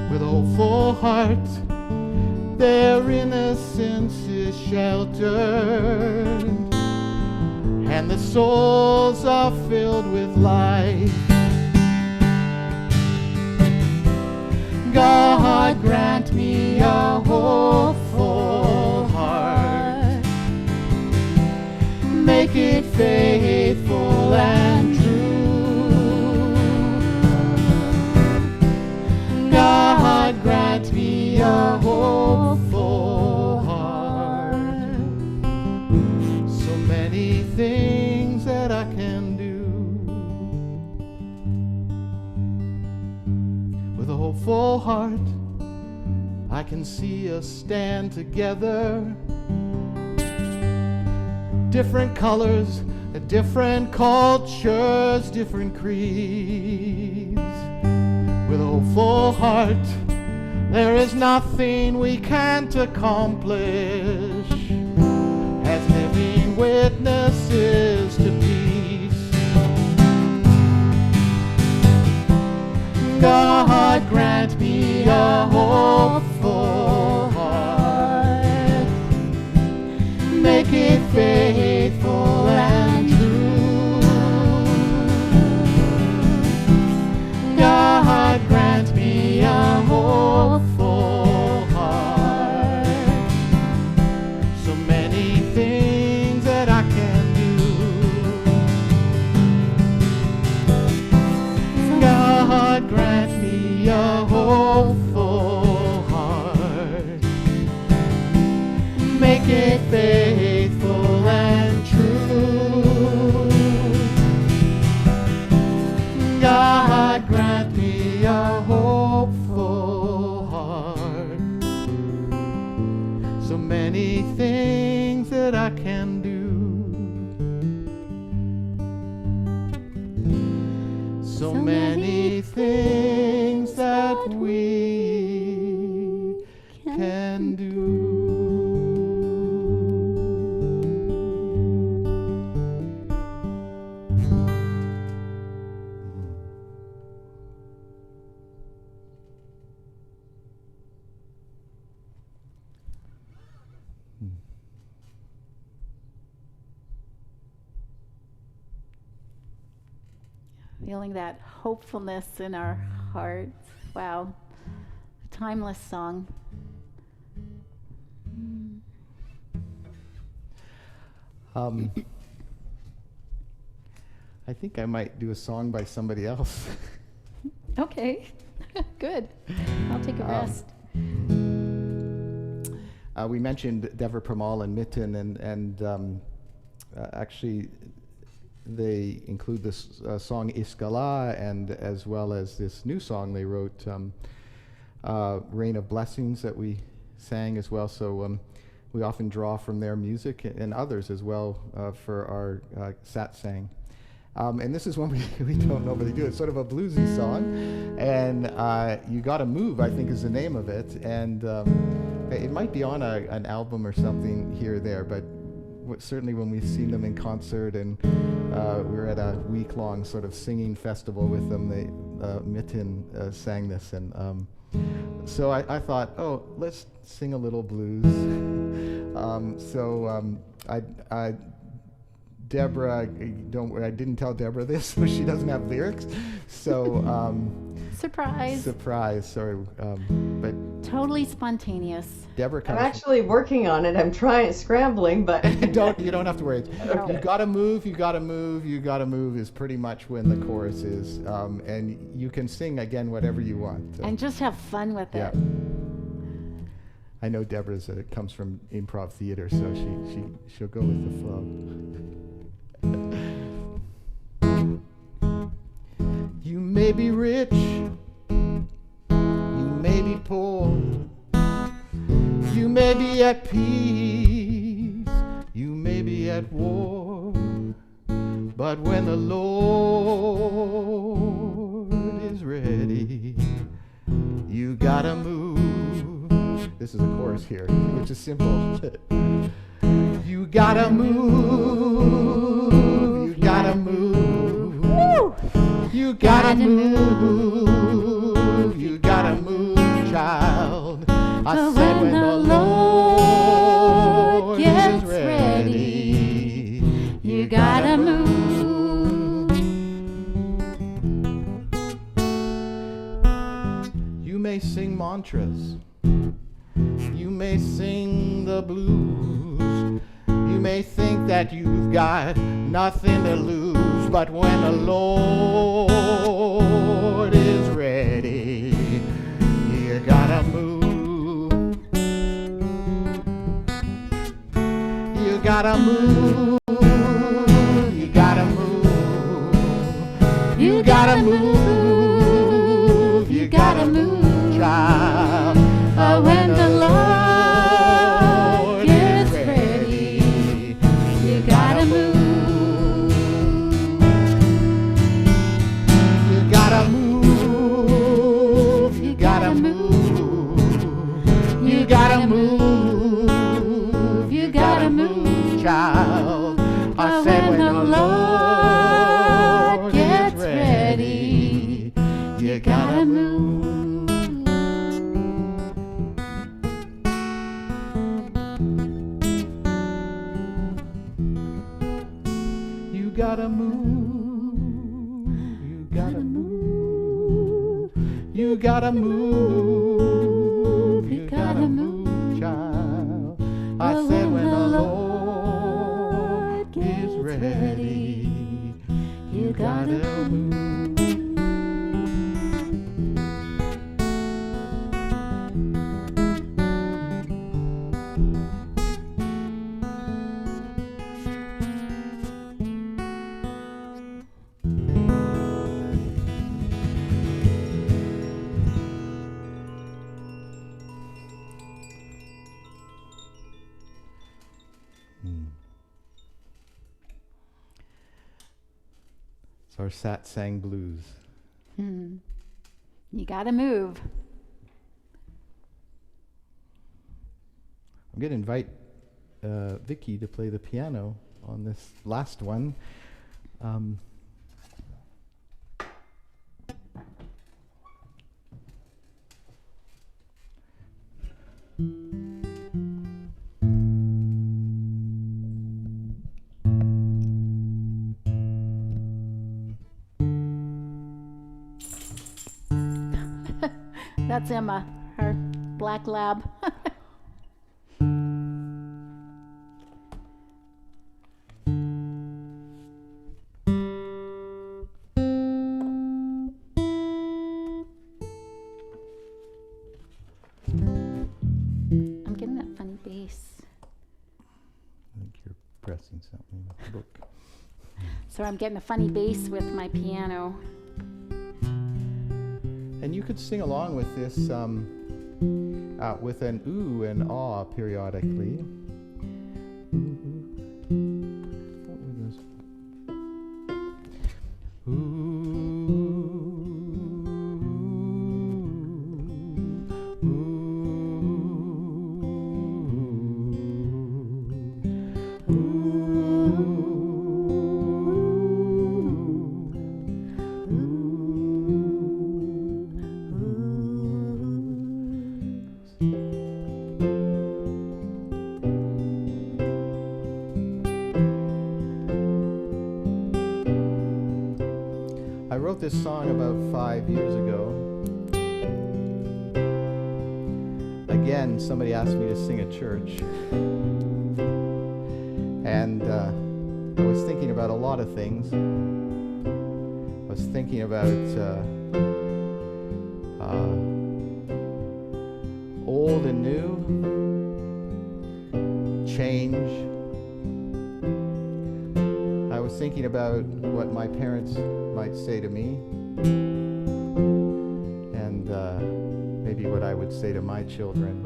With a hopeful heart, their innocence is sheltered, and their souls are filled with life. God, grant me a hopeful heart. Make it faithful and true. God, grant me a hopeful heart. So many things that I can do. With a hopeful heart, I can see us stand together. Different colors, different cultures, different creeds. With a hopeful heart, there is nothing we can't accomplish as living witnesses to peace. God, grant me a hopeful heart. Make it faithful and true. God, grant me a hopeful heart. So many things that I can do. God, grant me a hopeful heart. Make it faithful and true. God, grant me a hopeful heart. So many things that I can do. So many things that we can do. Feeling that hopefulness in our hearts. Wow. Timeless song. I think I might do a song by somebody else. Okay. Good. I'll take a rest. We mentioned Deborah Pramal and Mitten, and actually they include this song Iskala, and as well as this new song they wrote, Rain of Blessings, that we sang as well. So we often draw from their music and others as well for our satsang. And this is one we don't normally do. It's sort of a bluesy song, and You Gotta Move, I think, is the name of it, and it might be on an album or something here or there, but certainly when we've seen them in concert, and we were at a week-long sort of singing festival with them, Mitten sang this, and so I thought, oh, let's sing a little blues. Deborah, don't worry, I didn't tell Deborah this, so she doesn't have lyrics. So surprise. Sorry, but totally spontaneous. Deborah I'm comes. actually working on it. I'm scrambling, but You don't have to worry. You gotta move. You gotta move. You gotta move is pretty much when the chorus is, and you can sing again whatever you want. And just have fun with it. I know Deborah's comes from improv theater, so she'll go with the flow. You may be rich, you may be poor, you may be at peace, you may be at war, but when the Lord is ready, you gotta move. This is a chorus here, which is simple. You gotta move, you gotta move, you gotta move, you gotta move, child. I said when the Lord gets ready, you gotta move. You may sing mantras, you may sing the blues, you may think that you've got nothing to lose, but when the Lord is ready, you gotta move. You gotta move. You gotta move. You gotta move. You gotta move, child. When the Lord gets ready, you gotta move. You gotta move. You gotta move. You gotta move. You gotta move, child. I said when the Lord gets ready, you gotta move. You gotta move, you gotta move, you gotta move, you gotta move, child. I said when the Lord is ready, you gotta move. It's our Satsang blues. You gotta move. I'm going to invite Vicky to play the piano on this last one. That's Emma, our black lab. I'm getting that funny bass. I think you're pressing something with the book. So I'm getting a funny bass with my piano. And you could sing along with this with an ooh and ah periodically. What was this? I wrote this song about 5 years ago. Again, somebody asked me to sing at church. And I was thinking about a lot of things. I was thinking about old and new, change. I was thinking about what my parents might say to me, and maybe what I would say to my children.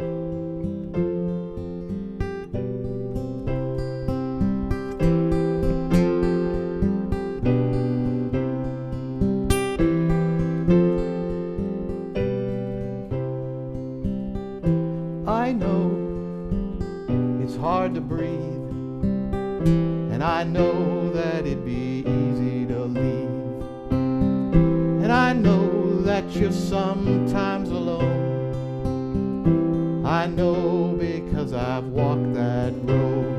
I it's hard to breathe, and I know that it'd be easy to leave, and I know that you're sometimes alone. I know because I've walked that road.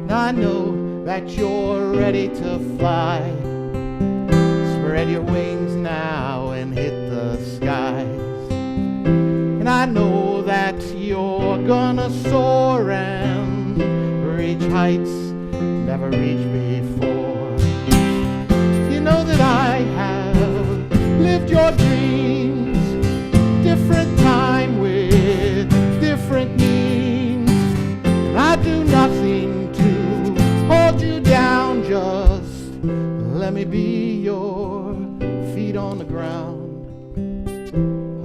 I know that you're ready to fly. Spread your wings now and hit the skies. And I know that you're gonna soar and reach heights never reached before. You know that I have lived your dreams, different time with different means. And I do nothing hold you down, just let me be your feet on the ground.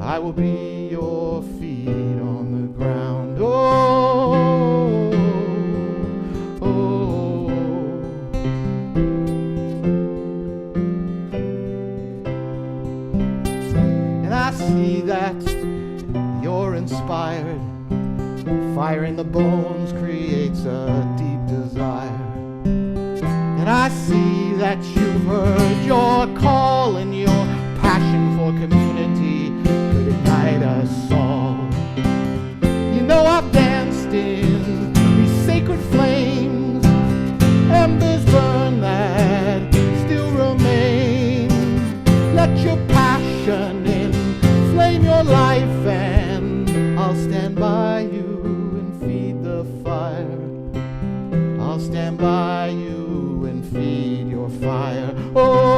I will be your feet on the ground. Oh, oh. And I see that you're inspired. Fire in the bones creates a deep desire. And I see that you've heard your call, and your passion for community could ignite us all. You know I've danced in these sacred flames, embers burn that still remain. Let your passion inflame your life, and I'll stand by you and feed the fire. I'll stand by you and feed your fire. Oh,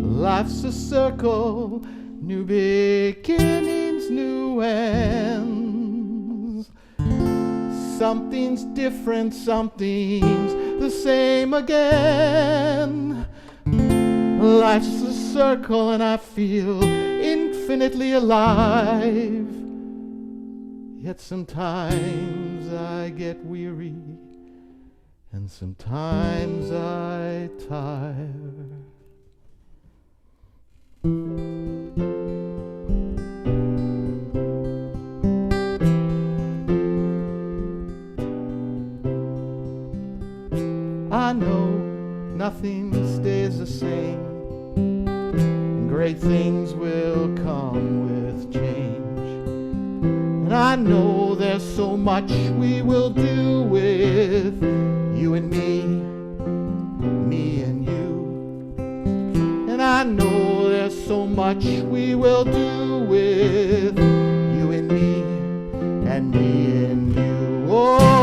life's a circle, new beginnings, new ends. Something's different, something's the same again. Life's a circle and I feel infinitely alive. Yet sometimes I get weary and sometimes I tire. I know nothing stays the same, and great things will come with change. And I know there's so much we will do with you and me and you. And I know there's so much we will do with you and me and you. Oh,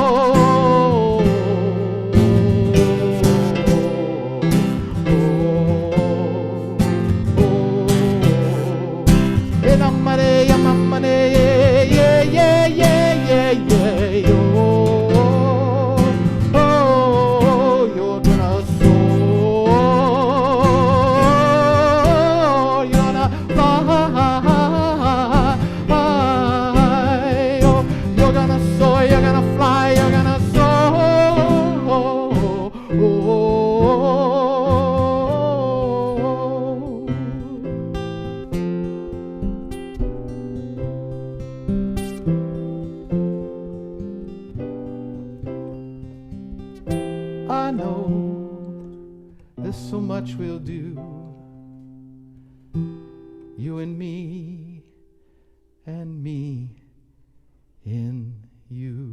I know there's so much we'll do, you and me in you.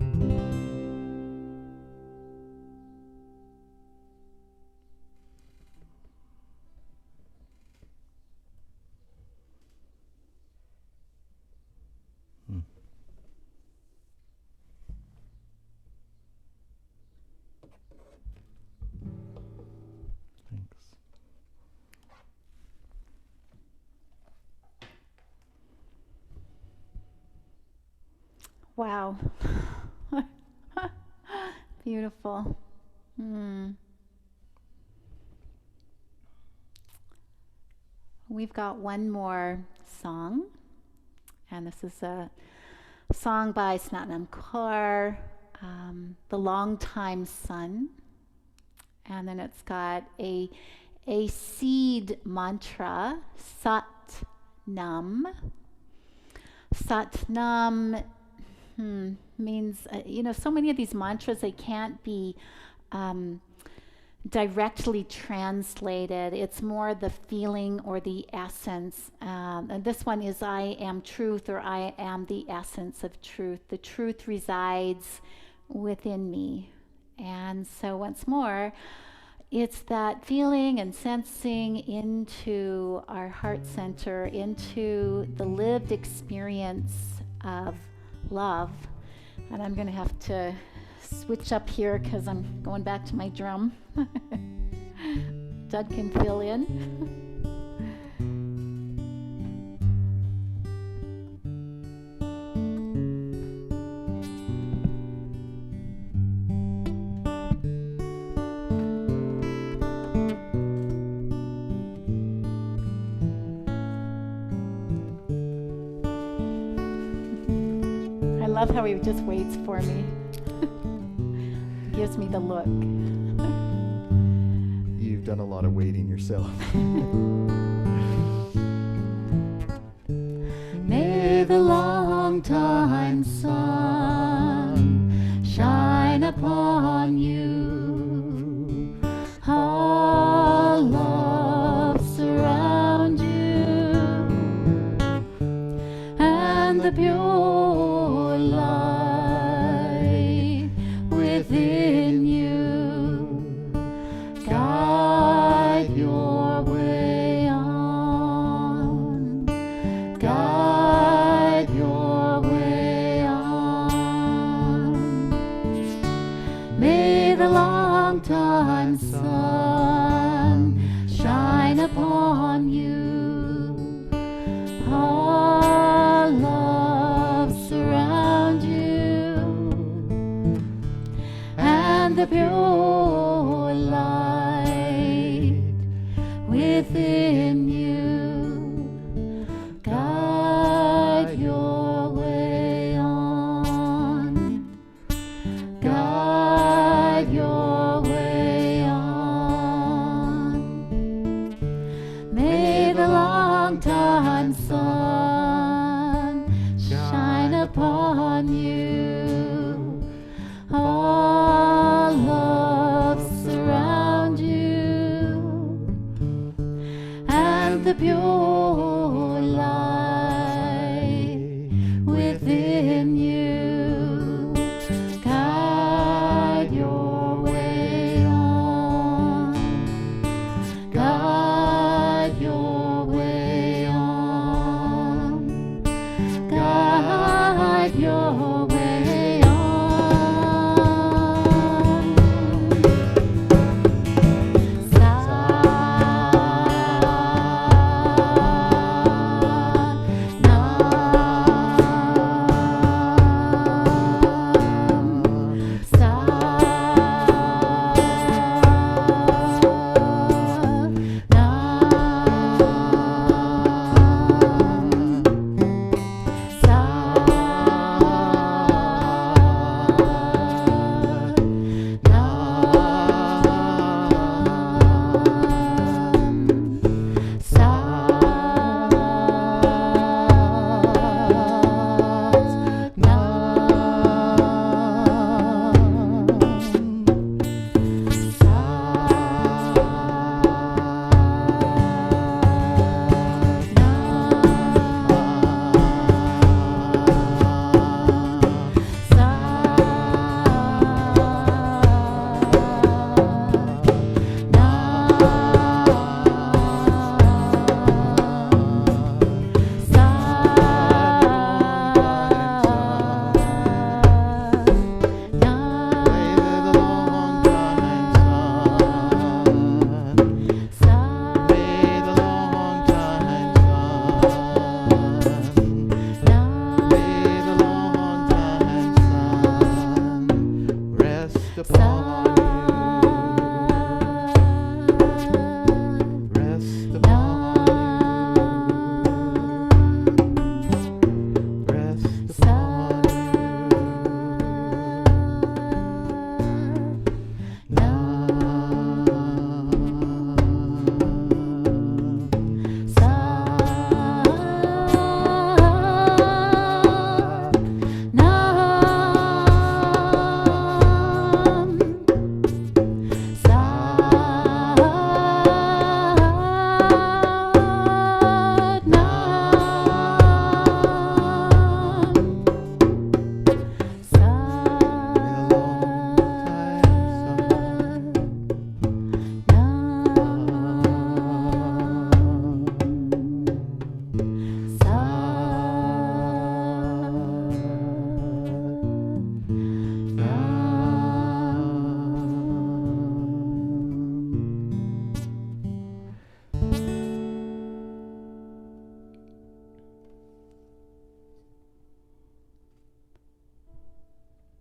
Wow. Beautiful. We've got one more song, And this is a song by Satnam Kaur, The Longtime Sun. And then it's got a seed mantra, Sat-Nam. Sat-Nam means, so many of these mantras, they can't be directly translated. It's more the feeling or the essence. And this one is I am truth, or I am the essence of truth. The truth resides within me. And so once more, it's that feeling and sensing into our heart center, into the lived experience of love. And I'm going to have to switch up here because I'm going back to my drum. Doug can fill in. I love how he just waits for me. Gives me the look. You've done a lot of waiting yourself. May the long time sun shine upon you. All love surround you, and the pure light within you guide your way on. Guide your way on. May the long time sun shine upon you. All love surround you, and the pure light within you guide your way on. Guide your way on. May the long time sun shine upon you. All love surround you, and the pure light within you guide your way on. Guide your way on. Guide your way on.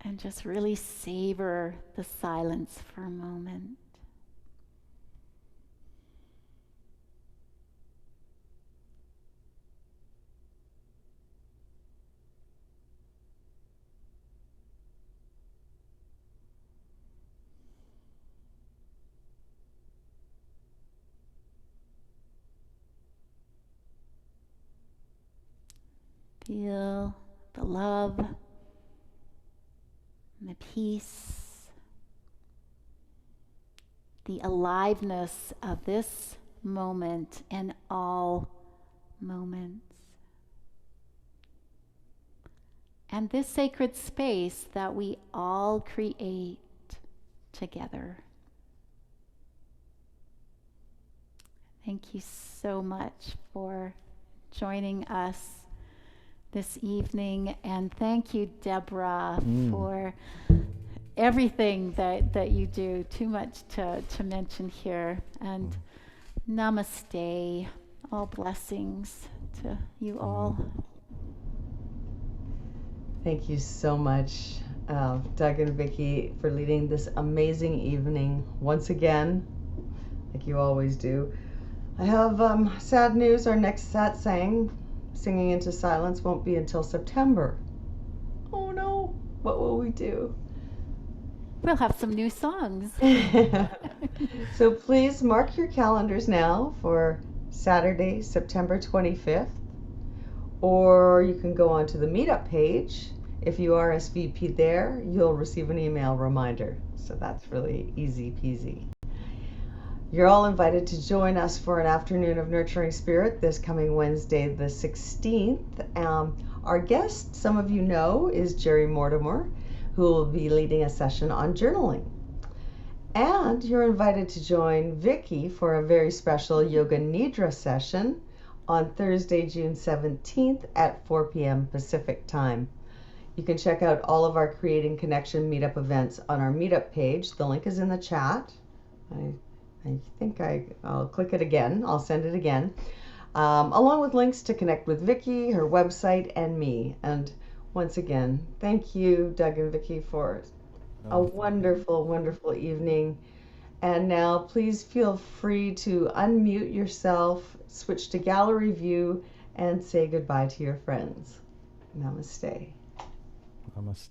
and just really savor the silence for a moment. Feel the love and the peace, the aliveness of this moment and all moments. And this sacred space that we all create together. Thank you so much for joining us this evening, and thank you, Deborah, for everything that you do. Too much to mention here. And namaste. All blessings to you all. Thank you so much, Doug and Vicki, for leading this amazing evening once again, like you always do. I have sad news. Our next satsang, Singing into Silence, won't be until September. Oh no, what will we do? We'll have some new songs. So please mark your calendars now for Saturday, September 25th, or you can go onto the meetup page. If you RSVP there, you'll receive an email reminder. So that's really easy peasy. You're all invited to join us for an afternoon of Nurturing Spirit this coming Wednesday, the 16th. Our guest, some of you know, is Jerry Mortimer, who will be leading a session on journaling. And you're invited to join Vicki for a very special Yoga Nidra session on Thursday, June 17th at 4 p.m. Pacific time. You can check out all of our Creating Connection meetup events on our meetup page. The link is in the chat. I think I'll click it again. I'll send it again. Along with links to connect with Vicki, her website, and me. And once again, thank you, Doug and Vicki, for a wonderful, wonderful evening. And now please feel free to unmute yourself, switch to gallery view, and say goodbye to your friends. Namaste. Namaste.